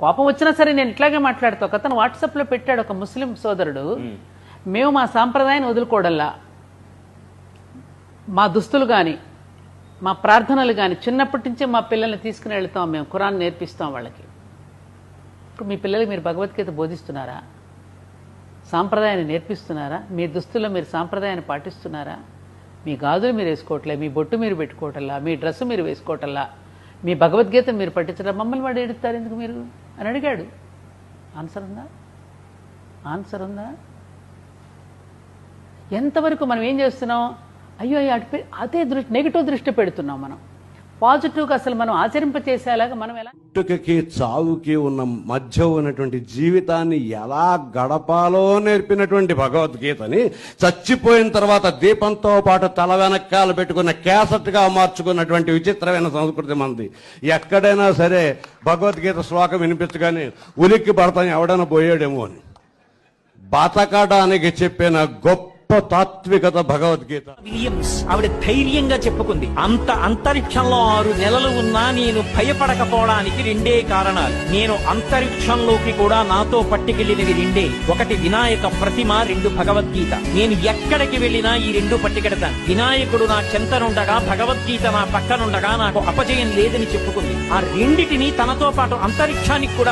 కోపం వచ్చినా సరే నేను ఇట్లాగే మాట్లాడతా. ఒక అతను వాట్సాప్లో పెట్టాడు, ఒక ముస్లిం సోదరుడు, మేము మా సాంప్రదాయాన్ని వదులుకోవడల్లా, మా దుస్తులు కానీ మా ప్రార్థనలు కానీ చిన్నప్పటి నుంచే మా పిల్లల్ని తీసుకుని వెళ్తాం, మేము ఖురాన్ నేర్పిస్తాం వాళ్ళకి. ఇప్పుడు మీ పిల్లలకి మీరు భగవద్గీత బోధిస్తున్నారా? సాంప్రదాయాన్ని నేర్పిస్తున్నారా? మీ దుస్తుల్లో మీరు సాంప్రదాయాన్ని పాటిస్తున్నారా? మీ గాజులు మీరు వేసుకోవట్లే, మీ బొట్టు మీరు పెట్టుకోవటల్లా, మీ డ్రెస్సు మీరు వేసుకోవటల్లా, మీ భగవద్గీత మీరు పట్టించడం, మమ్మల్ని వాడు ఏడుస్తారు ఎందుకు మీరు అని అడిగాడు. ఆన్సర్ ఉందా? ఆన్సర్ ఉందా? ఎంతవరకు మనం ఏం చేస్తున్నాం? అయ్యో అదే నెగిటివ్ దృష్టి పెడుతున్నాం. మనం పాజిటివ్గా అసలు మనం ఆచరింపచేసేలాగా మనం ఎలా పుట్టుకకి చావుకి ఉన్న మధ్య ఉన్నటువంటి జీవితాన్ని ఎలా గడపాలో నేర్పినటువంటి భగవద్గీతని చచ్చిపోయిన తర్వాత దీపంతో పాటు తల వెనకాల పెట్టుకున్న క్యాసెట్గా మార్చుకున్నటువంటి విచిత్రమైన సంస్కృతి మనది. ఎక్కడైనా సరే భగవద్గీత శ్లోకం వినిపించగానే ఉలిక్కి పడతాం, ఎవడైనా పోయాడేమో అని. బతకడానికి చెప్పిన గొప్ప తాత్వికత భగవద్గీత. విలియమ్స్ ఆవిడ ధైర్యంగా చెప్పుకుంది, అంత అంతరిక్షంలో 6 నెలలు ఉన్నా నేను భయపడకపోవడానికి 2 కారణాలు. నేను అంతరిక్షంలోకి కూడా నాతో పట్టుకెళ్లినవి 2. ఒకటి వినాయక ప్రతిమ, 2 భగవద్గీత. నేను ఎక్కడికి వెళ్ళినా ఈ 2 పట్టుకెడతాను. వినాయకుడు నా చెంతనుండగా, భగవద్గీత నా పక్కనుండగా నాకు అపజయం లేదని చెప్పుకుంది. ఆ రెండిటిని తనతో పాటు అంతరిక్షానికి కూడా